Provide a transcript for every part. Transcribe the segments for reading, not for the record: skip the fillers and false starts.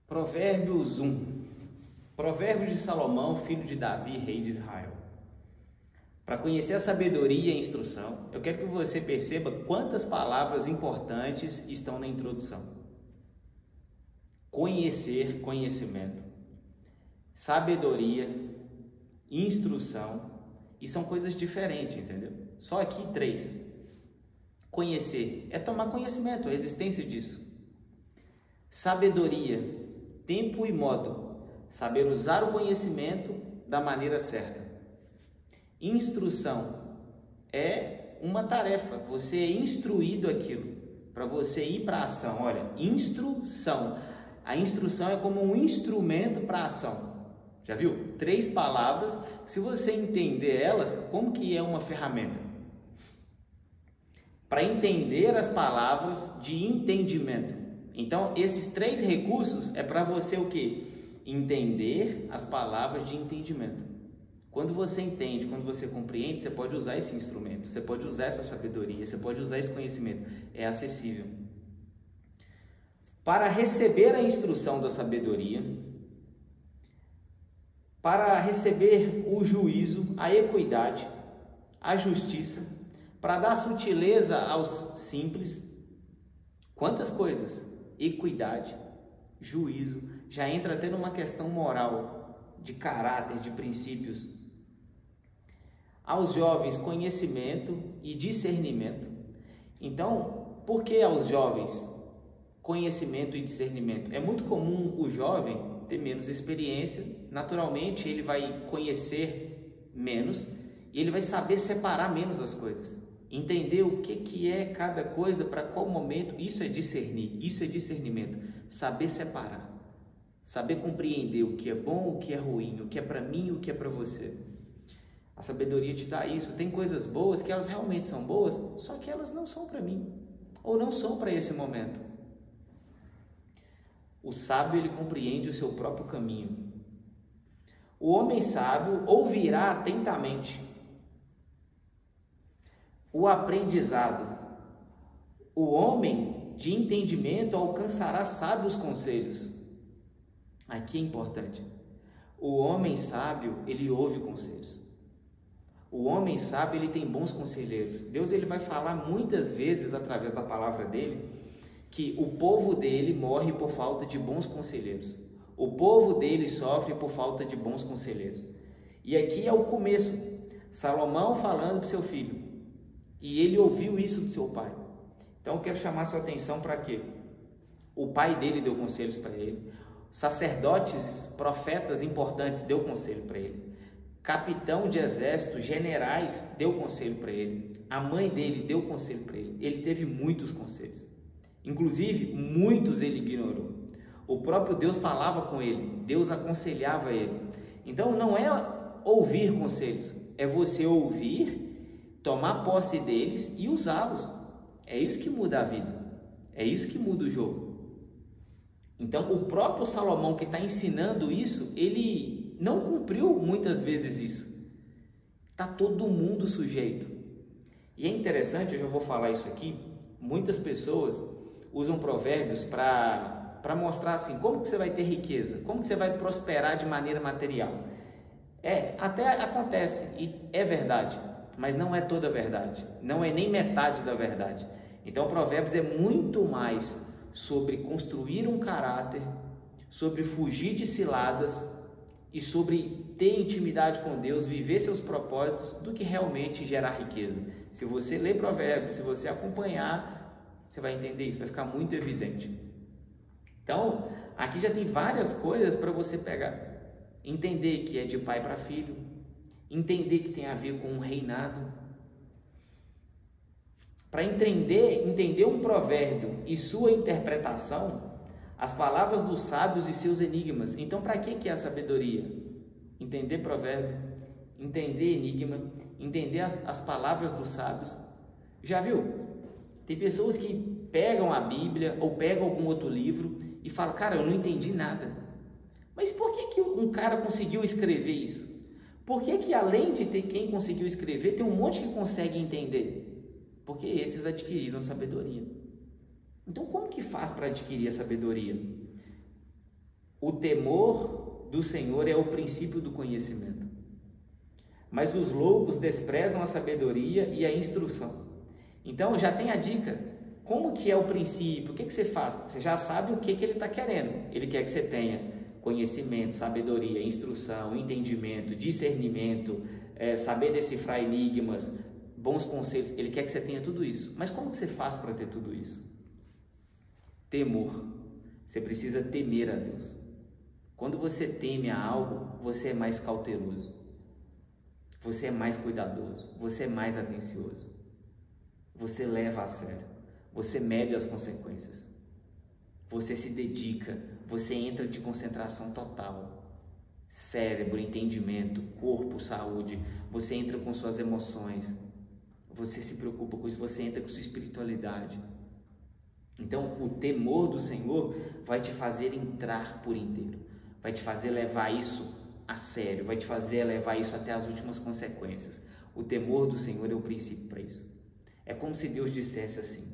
Provérbios 1. Provérbios de Salomão, filho de Davi, rei de Israel. Para conhecer a sabedoria e a instrução, eu quero que você perceba quantas palavras importantes estão na introdução. Conhecer, conhecimento, sabedoria, instrução, e são coisas diferentes, entendeu? Só aqui 3. Conhecer é tomar conhecimento, a existência disso. Sabedoria, tempo e modo, saber usar o conhecimento da maneira certa. Instrução é uma tarefa, você é instruído aquilo, para você ir para a ação. Olha, instrução, a instrução é como um instrumento para a ação. Já viu? 3 palavras, se você entender elas, como que é uma ferramenta? Para entender as palavras de entendimento. Então, esses 3 recursos é para você o quê? Entender as palavras de entendimento. Quando você entende, quando você compreende, você pode usar esse instrumento, você pode usar essa sabedoria, você pode usar esse conhecimento. É acessível. Para receber a instrução da sabedoria, para receber o juízo, a equidade, a justiça, para dar sutileza aos simples. Quantas coisas? Equidade, juízo, já entra até numa questão moral, de caráter, de princípios. Aos jovens, conhecimento e discernimento. Então, por que aos jovens conhecimento e discernimento? É muito comum o jovem ter menos experiência, naturalmente ele vai conhecer menos e ele vai saber separar menos as coisas. Entender o que é cada coisa, para qual momento, isso é discernir, isso é discernimento, saber separar, saber compreender o que é bom, o que é ruim, o que é para mim, o que é para você. A sabedoria te dá isso. Tem coisas boas que elas realmente são boas, só que elas não são para mim, ou não são para esse momento. O sábio, ele compreende o seu próprio caminho. O homem sábio ouvirá atentamente. O aprendizado. O homem de entendimento alcançará sábios conselhos. Aqui é importante. O homem sábio, ele ouve conselhos. O homem sábio, ele tem bons conselheiros. Deus, ele vai falar muitas vezes através da palavra dele que o povo dele morre por falta de bons conselheiros. O povo dele sofre por falta de bons conselheiros. E aqui é o começo. Salomão falando para o seu filho. E ele ouviu isso do seu pai. Então eu quero chamar sua atenção para quê? O pai dele deu conselhos para ele. Sacerdotes, profetas importantes deu conselho para ele. Capitão de exército, generais, deu conselho para ele. A mãe dele deu conselho para ele. Ele teve muitos conselhos. Inclusive, muitos ele ignorou. O próprio Deus falava com ele. Deus aconselhava ele. Então, não é ouvir conselhos. É você ouvir, tomar posse deles e usá-los. É isso que muda a vida. É isso que muda o jogo. Então, o próprio Salomão que está ensinando isso, ele não cumpriu muitas vezes isso. Está todo mundo sujeito. E é interessante, eu já vou falar isso aqui, muitas pessoas usam provérbios para mostrar assim, como que você vai ter riqueza, como que você vai prosperar de maneira material. Até acontece, e é verdade, mas não é toda a verdade, não é nem metade da verdade. Então, provérbios é muito mais sobre construir um caráter, sobre fugir de ciladas e sobre ter intimidade com Deus, viver seus propósitos, do que realmente gerar riqueza. Se você ler provérbios, se você acompanhar, você vai entender isso, vai ficar muito evidente. Então, aqui já tem várias coisas para você pegar. Entender que é de pai para filho, entender que tem a ver com um reinado. Para entender um provérbio e sua interpretação, as palavras dos sábios e seus enigmas. Então, para que é a sabedoria? Entender provérbio, entender enigma, entender as palavras dos sábios. Já viu? Tem pessoas que pegam a Bíblia ou pegam algum outro livro e falam, cara, eu não entendi nada. Mas por que um cara conseguiu escrever isso? Por que além de ter quem conseguiu escrever, tem um monte que consegue entender? Porque esses adquiriram sabedoria. Então, como que faz para adquirir a sabedoria? O temor do Senhor é o princípio do conhecimento. Mas os loucos desprezam a sabedoria e a instrução. Então já tem a dica. Como que é o princípio? O que você faz? Você já sabe o que ele está querendo. Ele quer que você tenha conhecimento, sabedoria, instrução, entendimento, discernimento, saber decifrar enigmas, bons conselhos. Ele quer que você tenha tudo isso. Mas como que você faz para ter tudo isso? Temor. Você precisa temer a Deus. Quando você teme a algo, você é mais cauteloso. Você é mais cuidadoso. Você é mais atencioso. Você leva a sério. Você mede as consequências. Você se dedica. Você entra de concentração total. Cérebro, entendimento, corpo, saúde. Você entra com suas emoções. Você se preocupa com isso. Você entra com sua espiritualidade. Então, o temor do Senhor vai te fazer entrar por inteiro. Vai te fazer levar isso a sério. Vai te fazer levar isso até as últimas consequências. O temor do Senhor é o princípio para isso. É como se Deus dissesse assim: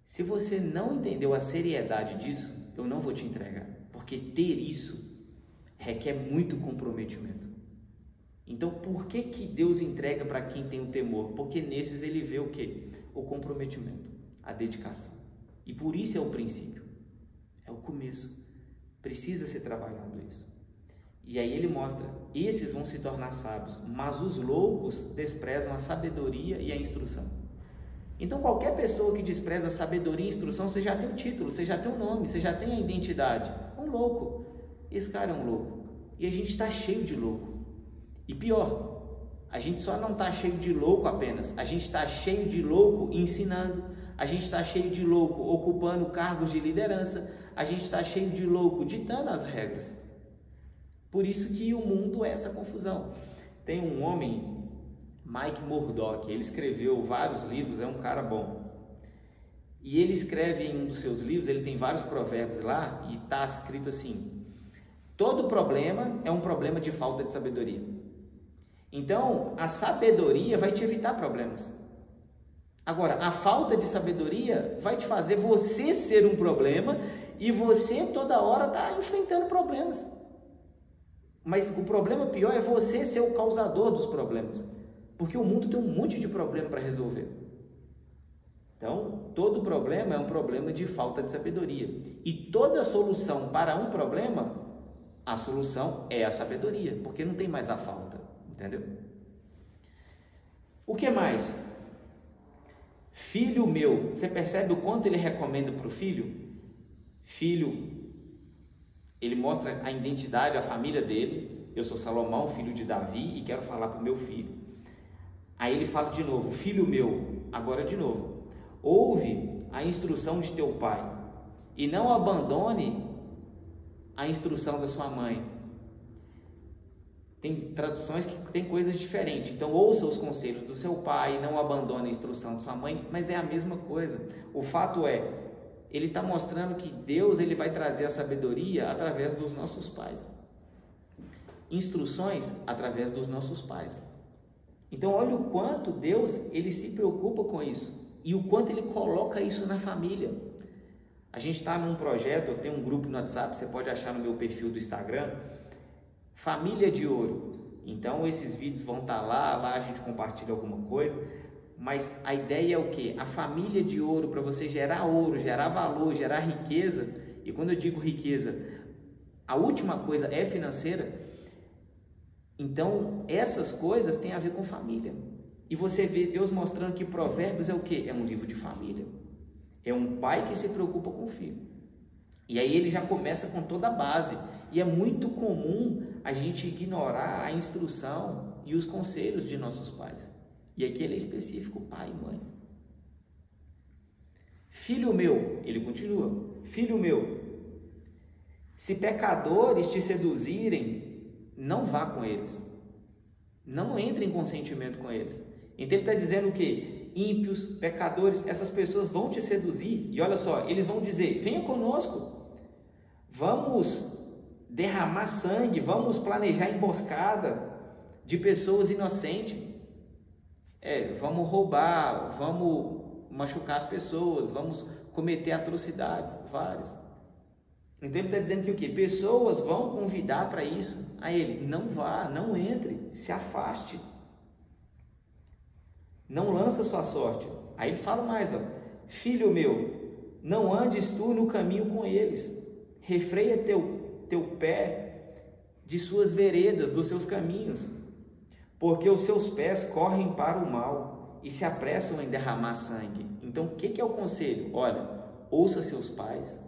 se você não entendeu a seriedade disso, eu não vou te entregar. Porque ter isso requer muito comprometimento. Então, por que Deus entrega para quem tem o temor? Porque nesses ele vê o quê? O comprometimento, a dedicação. E por isso é o princípio, é o começo. Precisa ser trabalhado isso. E aí ele mostra, esses vão se tornar sábios, mas os loucos desprezam a sabedoria e a instrução. Então qualquer pessoa que despreza a sabedoria e a instrução, você já tem o título, você já tem o nome, você já tem a identidade. É um louco. Esse cara é um louco. E a gente está cheio de louco. E pior, a gente só não está cheio de louco apenas, a gente está cheio de louco ensinando, a gente está cheio de louco ocupando cargos de liderança, a gente está cheio de louco ditando as regras. Por isso que o mundo é essa confusão. Tem um homem, Mike Murdock, ele escreveu vários livros, é um cara bom. E ele escreve em um dos seus livros, ele tem vários provérbios lá, e está escrito assim: todo problema é um problema de falta de sabedoria. Então, a sabedoria vai te evitar problemas. Agora, a falta de sabedoria vai te fazer você ser um problema e você toda hora está enfrentando problemas. Mas o problema pior é você ser o causador dos problemas, porque o mundo tem um monte de problema para resolver. Então, todo problema é um problema de falta de sabedoria. E toda solução para um problema, a solução é a sabedoria, porque não tem mais a falta, entendeu? O que mais? Filho meu, você percebe o quanto ele recomenda para o filho? Filho, ele mostra a identidade, a família dele. Eu sou Salomão, filho de Davi, e quero falar para o meu filho. Aí ele fala de novo: filho meu, agora de novo, ouve a instrução de teu pai e não abandone a instrução da sua mãe. Tem traduções que tem coisas diferentes. Então, ouça os conselhos do seu pai e não abandone a instrução de sua mãe, mas é a mesma coisa. O fato é, ele está mostrando que Deus ele vai trazer a sabedoria através dos nossos pais. Instruções através dos nossos pais. Então, olha o quanto Deus ele se preocupa com isso e o quanto ele coloca isso na família. A gente está num projeto, eu tenho um grupo no WhatsApp, você pode achar no meu perfil do Instagram, Família de Ouro. Então esses vídeos vão estar lá a gente compartilha alguma coisa, mas a ideia é o quê? A família de ouro, para você gerar ouro, gerar valor, gerar riqueza. E quando eu digo riqueza, a última coisa é financeira. Então essas coisas têm a ver com família. E você vê Deus mostrando que Provérbios é o quê? É um livro de família. É um pai que se preocupa com o filho. E aí ele já começa com toda a base. E é muito comum a gente ignorar a instrução e os conselhos de nossos pais. E aqui ele é específico, pai e mãe. Filho meu, ele continua, filho meu, se pecadores te seduzirem, não vá com eles. Não entre em consentimento com eles. Então ele está dizendo o quê? Ímpios, pecadores, essas pessoas vão te seduzir. E olha só, eles vão dizer, venha conosco, vamos derramar sangue, vamos planejar emboscada de pessoas inocentes, vamos roubar, vamos machucar as pessoas, vamos cometer atrocidades várias. Então ele está dizendo que o quê? Pessoas vão convidar para isso. A ele, não vá, não entre, se afaste. Não lança sua sorte. Aí ele fala mais, ó, filho meu, não andes tu no caminho com eles. Refreia teu pé de suas veredas, dos seus caminhos. Porque os seus pés correm para o mal e se apressam em derramar sangue. Então o que é o conselho? Olha, ouça seus pais.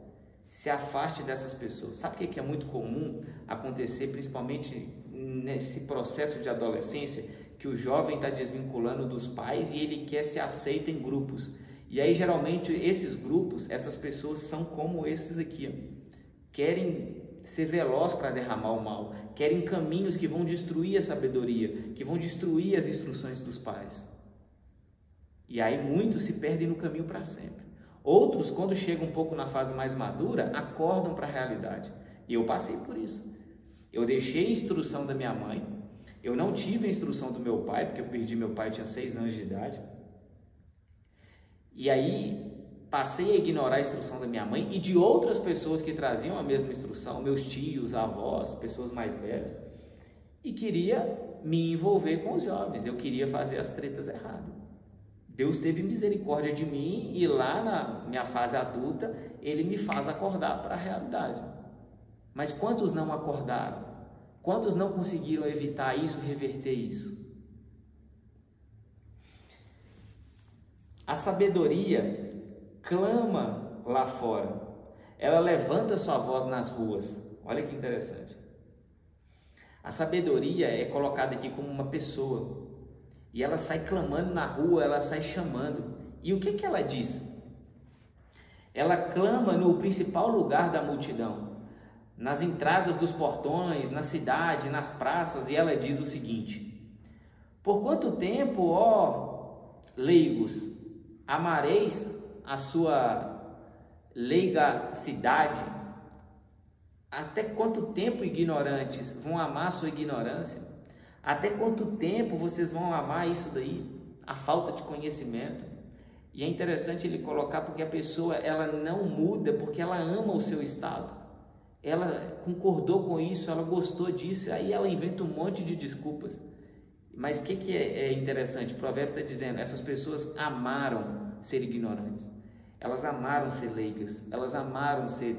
Se afaste dessas pessoas. Sabe o que é muito comum acontecer, principalmente nesse processo de adolescência, que o jovem está desvinculando dos pais e ele quer ser aceito em grupos. E aí, geralmente, esses grupos, essas pessoas são como esses aqui, ó. Querem ser velozes para derramar o mal, querem caminhos que vão destruir a sabedoria, que vão destruir as instruções dos pais. E aí, muitos se perdem no caminho para sempre. Outros, quando chegam um pouco na fase mais madura, acordam para a realidade. E eu passei por isso. Eu deixei a instrução da minha mãe, eu não tive a instrução do meu pai, porque eu perdi meu pai, eu tinha 6 anos de idade. E aí, passei a ignorar a instrução da minha mãe e de outras pessoas que traziam a mesma instrução, meus tios, avós, pessoas mais velhas, e queria me envolver com os jovens, eu queria fazer as tretas erradas. Deus teve misericórdia de mim e lá na minha fase adulta, Ele me faz acordar para a realidade. Mas quantos não acordaram? Quantos não conseguiram evitar isso, reverter isso? A sabedoria clama lá fora. Ela levanta sua voz nas ruas. Olha que interessante. A sabedoria é colocada aqui como uma pessoa. E ela sai clamando na rua, ela sai chamando. E o que ela diz? Ela clama no principal lugar da multidão, nas entradas dos portões, na cidade, nas praças, e ela diz o seguinte: por quanto tempo, ó leigos, amareis a sua leigacidade? Até quanto tempo, ignorantes, vão amar a sua ignorância? Até quanto tempo vocês vão amar isso daí? A falta de conhecimento. E é interessante ele colocar porque a pessoa, ela não muda porque ela ama o seu estado. Ela concordou com isso, ela gostou disso, aí ela inventa um monte de desculpas. Mas o que é interessante? O provérbio está dizendo, essas pessoas amaram ser ignorantes. Elas amaram ser leigas, elas amaram ser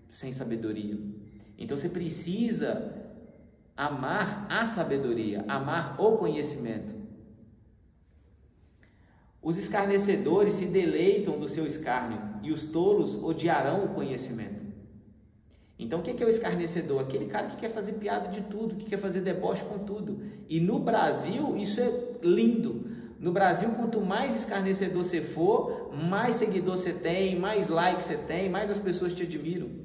sem sabedoria. Então você precisa amar a sabedoria, amar o conhecimento. Os escarnecedores se deleitam do seu escárnio e os tolos odiarão o conhecimento. Então o que é o escarnecedor? Aquele cara que quer fazer piada de tudo, que quer fazer deboche com tudo. E no Brasil isso é lindo. No Brasil, quanto mais escarnecedor você for, mais seguidor você tem, mais like você tem, mais as pessoas te admiram.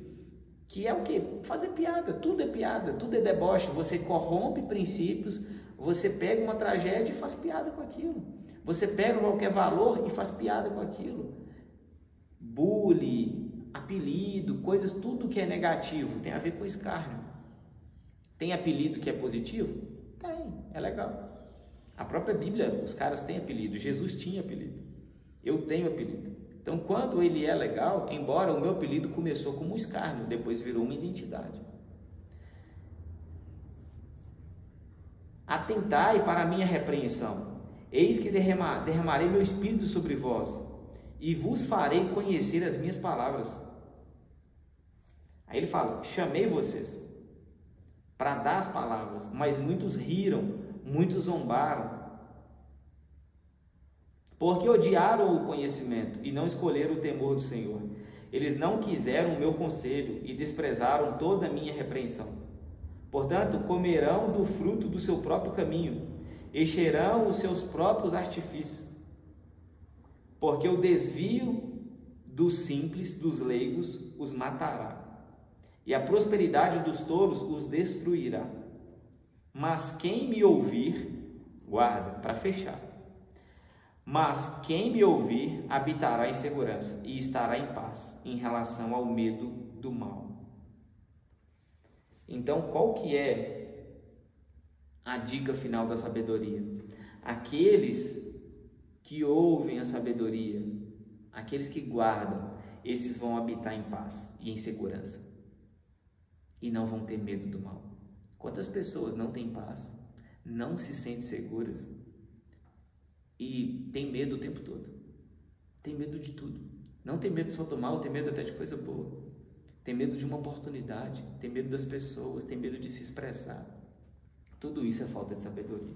Que é o quê? Fazer piada, tudo é deboche, você corrompe princípios, você pega uma tragédia e faz piada com aquilo, você pega qualquer valor e faz piada com aquilo. Bullying, apelido, coisas, tudo que é negativo tem a ver com escárnio. Tem apelido que é positivo? Tem, é legal. A própria Bíblia, os caras têm apelido, Jesus tinha apelido, eu tenho apelido. Então, quando ele é legal, embora o meu apelido começou como um escárnio, depois virou uma identidade. Atentai para a minha repreensão. Eis que derramarei meu espírito sobre vós, e vos farei conhecer as minhas palavras. Aí ele fala, chamei vocês para dar as palavras, mas muitos riram, muitos zombaram. Porque odiaram o conhecimento e não escolheram o temor do Senhor. Eles não quiseram o meu conselho e desprezaram toda a minha repreensão. Portanto, comerão do fruto do seu próprio caminho, encherão os seus próprios artifícios. Porque o desvio dos simples, dos leigos, os matará, e a prosperidade dos tolos os destruirá. Mas quem me ouvir, guarda, para fechar. Mas quem me ouvir habitará em segurança e estará em paz em relação ao medo do mal. Então, qual que é a dica final da sabedoria? Aqueles que ouvem a sabedoria, aqueles que guardam, esses vão habitar em paz e em segurança. e não vão ter medo do mal. Quantas pessoas não têm paz, não se sentem seguras e tem medo o tempo todo? Tem medo de tudo. Não tem medo só do mal, tem medo até de coisa boa. Tem medo de uma oportunidade, tem medo das pessoas, tem medo de se expressar. Tudo isso é falta de sabedoria.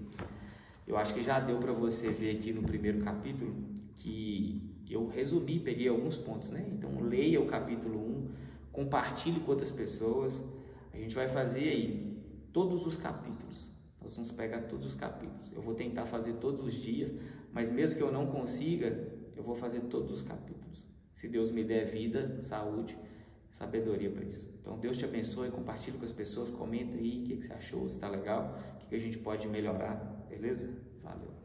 Eu acho que já deu para você ver aqui no primeiro capítulo que eu resumi, peguei alguns pontos, né? Então leia o capítulo 1, compartilhe com outras pessoas. A gente vai fazer aí todos os capítulos. Nós vamos pegar todos os capítulos. Eu vou tentar fazer todos os dias, mas mesmo que eu não consiga, eu vou fazer todos os capítulos. Se Deus me der vida, saúde, sabedoria para isso. Então Deus te abençoe, compartilhe com as pessoas, comenta aí o que você achou, se está legal, o que a gente pode melhorar, beleza? Valeu!